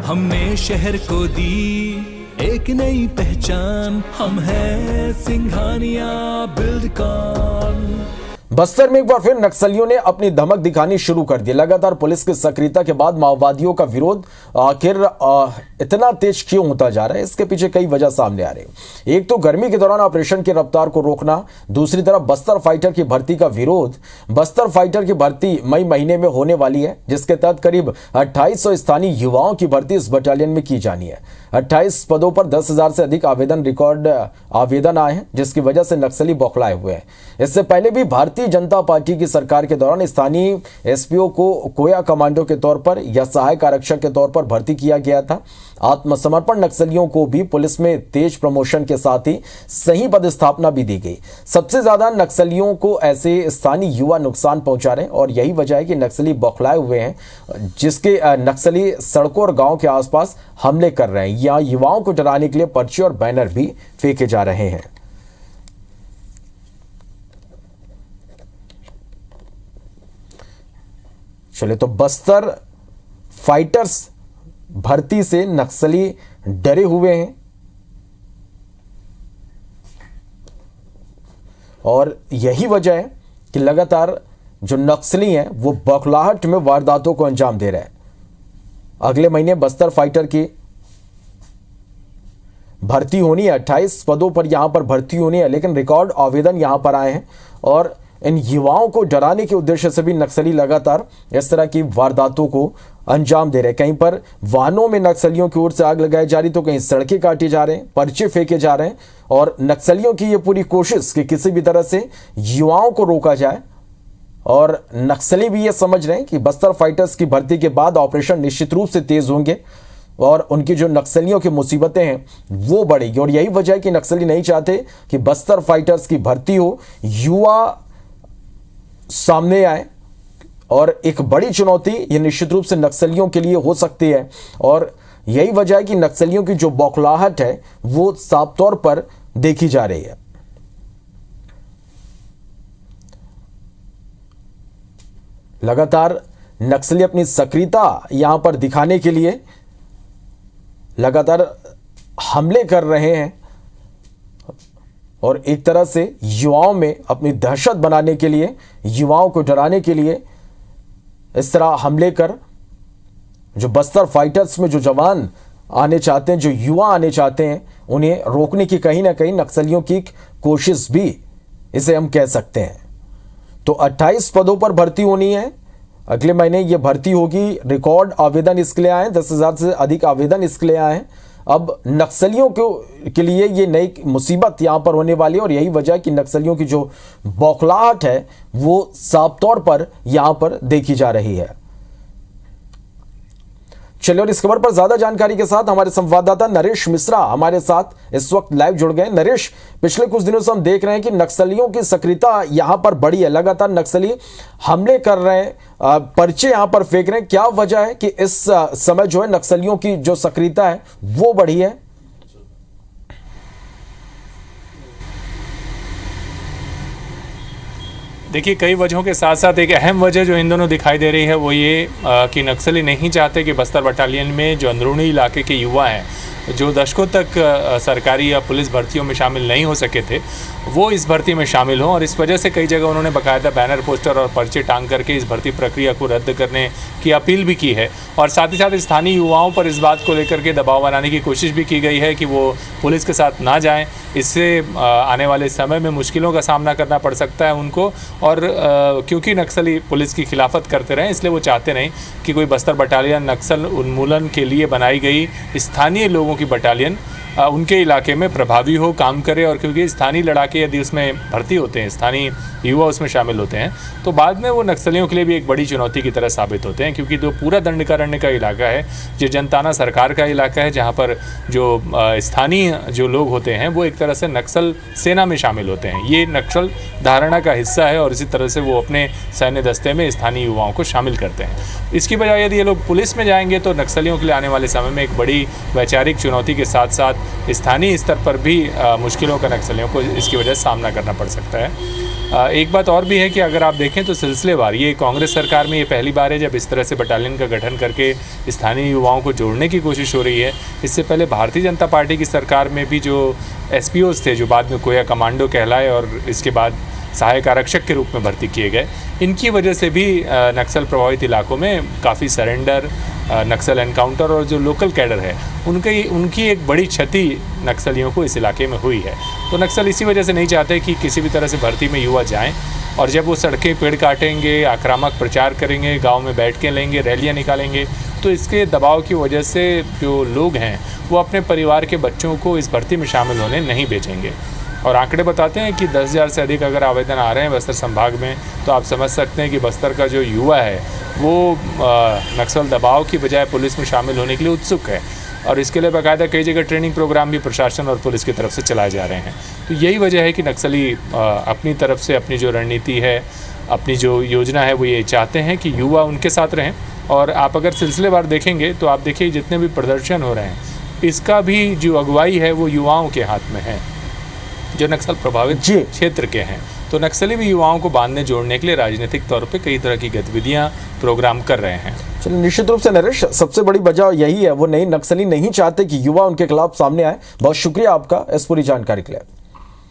हमने शहर को दी एक नई पहचान, हम हैं सिंघानिया बिल्डकॉन। बस्तर में एक बार फिर नक्सलियों ने अपनी धमक दिखानी शुरू कर दी। लगातार पुलिस की सक्रियता के बाद माओवादियों का विरोध आखिर इतना तेज क्यों होता जा रहा है, इसके पीछे कई वजह सामने आ रही है। एक तो गर्मी के दौरान ऑपरेशन की रफ्तार को रोकना, दूसरी तरफ बस्तर फाइटर की भर्ती का विरोध। बस्तर फाइटर की भर्ती मई महीने में होने वाली है, जिसके तहत करीब 2800 स्थानीय युवाओं की भर्ती इस बटालियन में की जानी है। 28 पदों पर 10,000 से अधिक रिकॉर्ड आवेदन आए हैं, जिसकी वजह से नक्सली बौखलाए हुए हैं। इससे पहले भी भारतीय जनता पार्टी की सरकार के दौरान स्थानीय एसपीओ को कोया कमांडो के तौर पर या सहायक आरक्षक के तौर पर भर्ती किया गया था। आत्मसमर्पण नक्सलियों को भी पुलिस में तेज प्रमोशन के साथ ही सही पदस्थापना भी दी गई। सबसे ज्यादा नक्सलियों को ऐसे स्थानीय युवा नुकसान पहुंचा रहे हैं और यही वजह है कि नक्सली बौखलाए हुए हैं, जिसके नक्सली सड़कों और गांव के आसपास हमले कर रहे हैं। यहाँ युवाओं को डराने के लिए पर्चे और बैनर भी फेंके जा रहे हैं। चले तो बस्तर फाइटर्स भर्ती से नक्सली डरे हुए हैं और यही वजह है कि लगातार जो नक्सली हैं वो बौखलाहट में वारदातों को अंजाम दे रहे हैं। अगले महीने बस्तर फाइटर की भर्ती होनी है, 28 पदों पर यहां पर भर्ती होनी है, लेकिन रिकॉर्ड आवेदन यहां पर आए हैं और इन युवाओं को डराने के उद्देश्य से भी नक्सली लगातार इस तरह की वारदातों को अंजाम दे रहे हैं। कहीं पर वाहनों में नक्सलियों की ओर से आग लगाई जा रही, तो कहीं सड़कें काटी जा रहे हैं, पर्चे फेंके जा रहे हैं और नक्सलियों की ये पूरी कोशिश कि किसी भी तरह से युवाओं को रोका जाए। और नक्सली भी ये समझ रहे हैं कि बस्तर फाइटर्स की भर्ती के बाद ऑपरेशन निश्चित रूप से तेज होंगे और उनकी जो नक्सलियों की मुसीबतें हैं वो बढ़ेगी। और यही वजह है कि नक्सली नहीं चाहते कि बस्तर फाइटर्स की भर्ती हो, युवा सामने आए और एक बड़ी चुनौती ये निश्चित रूप से नक्सलियों के लिए हो सकती है। और यही वजह है कि नक्सलियों की जो बौखलाहट है वो साफ तौर पर देखी जा रही है। लगातार नक्सली अपनी सक्रियता यहां पर दिखाने के लिए लगातार हमले कर रहे हैं और एक तरह से युवाओं में अपनी दहशत बनाने के लिए, युवाओं को डराने के लिए इस तरह हमले कर जो बस्तर फाइटर्स में जो जवान आने चाहते हैं, जो युवा आने चाहते हैं, उन्हें रोकने की कहीं ना कहीं नक्सलियों की कोशिश भी इसे हम कह सकते हैं। तो 28 पदों पर भर्ती होनी है, अगले महीने ये भर्ती होगी। रिकॉर्ड आवेदन इसके लिए आए हैं, 10,000 से अधिक आवेदन इसके लिए आए हैं। अब नक्सलियों के लिए ये नई मुसीबत यहां पर होने वाली है और यही वजह है कि नक्सलियों की जो बौखलाहट है वो साफ तौर पर यहां पर देखी जा रही है। चलिए और इस खबर पर ज्यादा जानकारी के साथ हमारे संवाददाता नरेश मिश्रा हमारे साथ इस वक्त लाइव जुड़ गए। नरेश, पिछले कुछ दिनों से हम देख रहे हैं कि नक्सलियों की सक्रियता यहां पर बढ़ी है, लगातार नक्सली हमले कर रहे हैं, पर्चे यहां पर फेंक रहे हैं। क्या वजह है कि इस समय जो है नक्सलियों की जो सक्रियता है वो बढ़ी है? देखिए, कई वजहों के साथ साथ एक अहम वजह जो इन दोनों दिखाई दे रही है वो ये कि नक्सली नहीं चाहते कि बस्तर बटालियन में जो अंदरूनी इलाके के युवा हैं, जो दशकों तक सरकारी या पुलिस भर्तियों में शामिल नहीं हो सके थे, वो इस भर्ती में शामिल हों। और इस वजह से कई जगह उन्होंने बाकायदा बैनर, पोस्टर और पर्चे टांग करके इस भर्ती प्रक्रिया को रद्द करने की अपील भी की है। और साथ ही साथ स्थानीय युवाओं पर इस बात को लेकर के दबाव बनाने की कोशिश भी की गई है कि वो पुलिस के साथ ना जाएं। इससे आने वाले समय में मुश्किलों का सामना करना पड़ सकता है उनको। और क्योंकि नक्सली पुलिस की खिलाफत करते रहे, इसलिए वो चाहते नहीं कि कोई बस्तर बटालियन नक्सल उन्मूलन के लिए बनाई गई स्थानीय लोगों की बटालियन उनके इलाके में प्रभावी हो, काम करे। और क्योंकि स्थानीय लड़ाके यदि उसमें भर्ती होते हैं, स्थानीय युवा उसमें शामिल होते हैं, तो बाद में वो नक्सलियों के लिए भी एक बड़ी चुनौती की तरह साबित होते हैं। क्योंकि जो पूरा दंडकारण्य का इलाका है, जो जनताना सरकार का इलाका है, जहाँ पर जो स्थानीय जो लोग होते हैं वो एक तरह से नक्सल सेना में शामिल होते हैं। ये नक्सल धारणा का हिस्सा है और इसी तरह से वो अपने सैन्य दस्ते में स्थानीय युवाओं को शामिल करते हैं। इसकी बजाय यदि ये लोग पुलिस में जाएंगे तो नक्सलियों के लिए आने वाले समय में एक बड़ी वैचारिक चुनौती के साथ साथ स्थानीय स्तर पर भी मुश्किलों का नक्सलियों को इसकी वजह से सामना करना पड़ सकता है। एक बात और भी है कि अगर आप देखें तो सिलसिलेवार ये कांग्रेस सरकार में ये पहली बार है जब इस तरह से बटालियन का गठन करके स्थानीय युवाओं को जोड़ने की कोशिश हो रही है। इससे पहले भारतीय जनता पार्टी की सरकार में भी जो एसपीओज थे, जो बाद में कोया कमांडो कहलाए और इसके बाद सहायक आरक्षक के रूप में भर्ती किए गए, इनकी वजह से भी नक्सल प्रभावित इलाकों में काफ़ी सरेंडर, नक्सल एनकाउंटर और जो लोकल कैडर है उनकी एक बड़ी क्षति नक्सलियों को इस इलाके में हुई है। तो नक्सल इसी वजह से नहीं चाहते कि किसी भी तरह से भर्ती में युवा जाएं, और जब वो सड़कें पेड़ काटेंगे, आक्रामक प्रचार करेंगे, गांव में बैठ के लेंगे, रैलियां निकालेंगे, तो इसके दबाव की वजह से जो लोग हैं वो अपने परिवार के बच्चों को इस भर्ती में शामिल होने नहीं भेजेंगे। और आंकड़े बताते हैं कि 10,000 से अधिक अगर आवेदन आ रहे हैं बस्तर संभाग में, तो आप समझ सकते हैं कि बस्तर का जो युवा है वो नक्सल दबाव की बजाय पुलिस में शामिल होने के लिए उत्सुक है, और इसके लिए बाकायदा कई जगह ट्रेनिंग प्रोग्राम भी प्रशासन और पुलिस की तरफ से चलाए जा रहे हैं। तो यही वजह है कि नक्सली अपनी तरफ से अपनी जो रणनीति है, अपनी जो योजना है, वो ये चाहते हैं कि युवा उनके साथ रहें। और आप अगर सिलसिलेवार देखेंगे तो आप देखिए जितने भी प्रदर्शन हो रहे हैं, इसका भी जो अगुवाई है वो युवाओं के हाथ में है जो नक्सल प्रभावित क्षेत्र के हैं। तो नक्सली भी युवाओं को बांधने जोड़ने के लिए राजनीतिक तौर पे कई तरह की गतिविधियां प्रोग्राम कर रहे हैं। चलिए, निश्चित रूप से नरेश, सबसे बड़ी वजह यही है, वो नई नक्सली नहीं चाहते कि युवा उनके खिलाफ सामने आए। बहुत शुक्रिया आपका इस पूरी जानकारी के लिए।